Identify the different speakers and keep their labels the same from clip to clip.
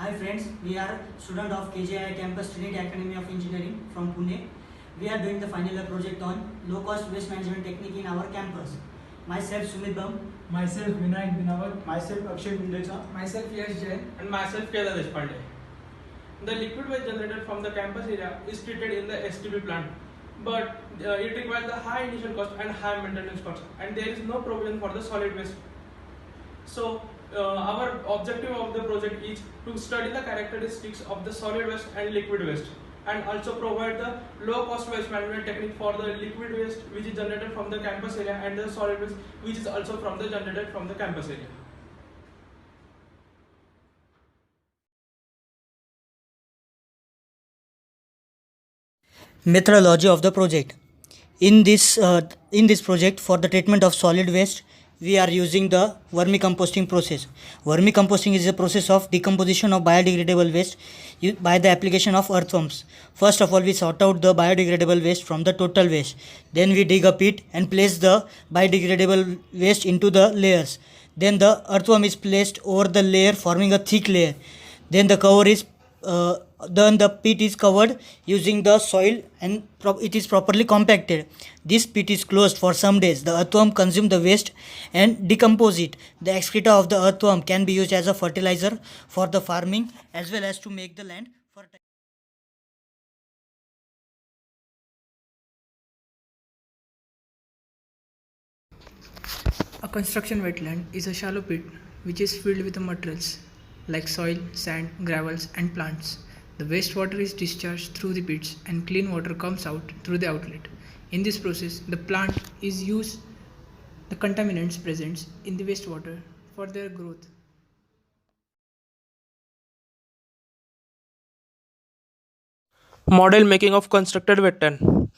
Speaker 1: Hi friends, we are students of KJI campus Trinity Academy of Engineering from Pune. We are doing the final year project on low cost waste management technique in our campus. Myself Sumit Bam,
Speaker 2: myself Vinayak Binawat,
Speaker 3: myself Akshay Gundecha,
Speaker 2: myself Yash Jain,
Speaker 4: and myself Kedar Deshpande. The liquid waste generated from the campus area is treated in the STP plant, but it requires a high initial cost and high maintenance cost, and there is no provision for the solid waste. So our objective of the project is to study the characteristics of the solid waste and liquid waste, and also provide the low cost waste management technique for the liquid waste which is generated from the campus area, and the solid waste which is also generated from the campus area.
Speaker 1: methodology of the project. In this project, for the treatment of solid waste, we are using the vermicomposting process. Vermicomposting is a process of decomposition of biodegradable waste by the application of earthworms. First of all, we sort out the biodegradable waste from the total waste. Then we dig a pit and place the biodegradable waste into the layers. Then the earthworm is placed over the layer, forming a thick layer. Then the pit is covered using the soil and it is properly compacted. This pit is closed for some days. The earthworm consumes the waste and decompose it. The excreta of the earthworm can be used as a fertilizer for the farming as well as to make the land fertile.
Speaker 2: A construction wetland is a shallow pit which is filled with materials like soil, sand, gravels, and plants. The wastewater is discharged through the pits and clean water comes out through the outlet. In this process, the plant is used the contaminants present in the wastewater for their growth.
Speaker 4: Model making of constructed wetland.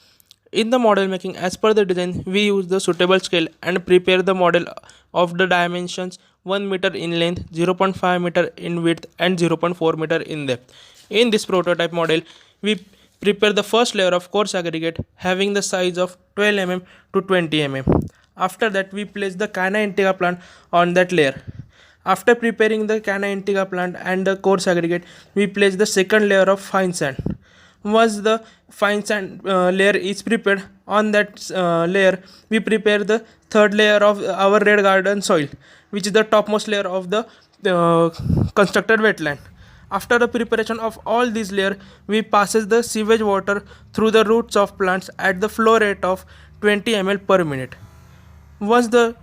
Speaker 4: In the model making, as per the design, we use the suitable scale and prepare the model of the dimensions 1 meter in length, 0.5 meter in width, and 0.4 meter in depth. In this prototype model, we prepare the first layer of coarse aggregate having the size of 12 mm to 20 mm. After that, we place the Canna Integra plant on that layer. After preparing the Canna Integra plant and the coarse aggregate, we place the second layer of fine sand. Once the fine sand layer is prepared, on that layer we prepare the third layer of our red garden soil, which is the topmost layer of the constructed wetland. After the preparation of all these layers, we passes the sewage water through the roots of plants at the flow rate of 20 ml per minute. Once the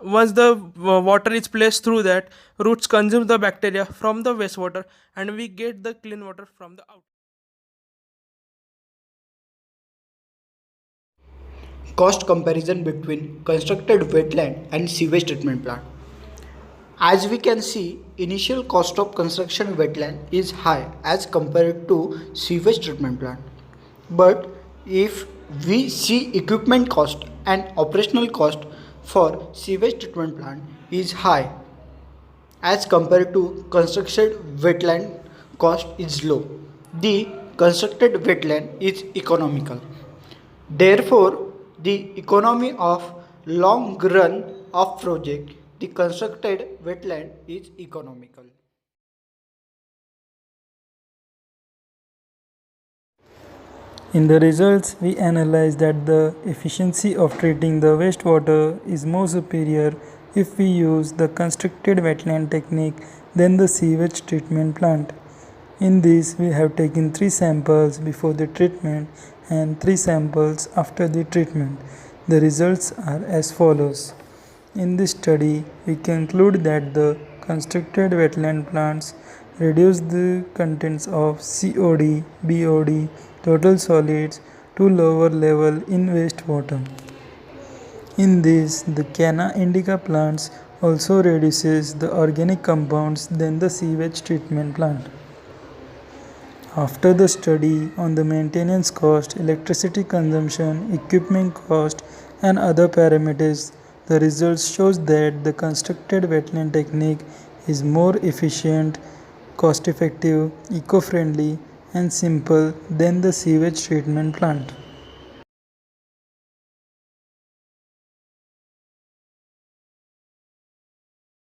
Speaker 4: water is placed through that, roots consume the bacteria from the wastewater, and we get the clean water from the out.
Speaker 3: cost comparison between constructed wetland and sewage treatment plant. As we can see, initial cost of construction wetland is high as compared to sewage treatment plant. But if we see equipment cost and operational cost for sewage treatment plant is high as compared to constructed wetland cost is low. The constructed wetland is economical. Therefore, the economy of long run of project, the constructed wetland is economical.
Speaker 5: In the results, we analyze that the efficiency of treating the wastewater is more superior if we use the constructed wetland technique than the sewage treatment plant. In this, we have taken 3 samples before the treatment and 3 samples after the treatment. The results are as follows. In this study, we conclude that the constructed wetland plants reduce the contents of COD, BOD, total solids to lower level in wastewater. In this, the Canna Indica plants also reduces the organic compounds than the sewage treatment plant. After the study on the maintenance cost, electricity consumption, equipment cost, and other parameters, the results shows that the constructed wetland technique is more efficient, cost effective, eco-friendly, and simple than the sewage treatment plant.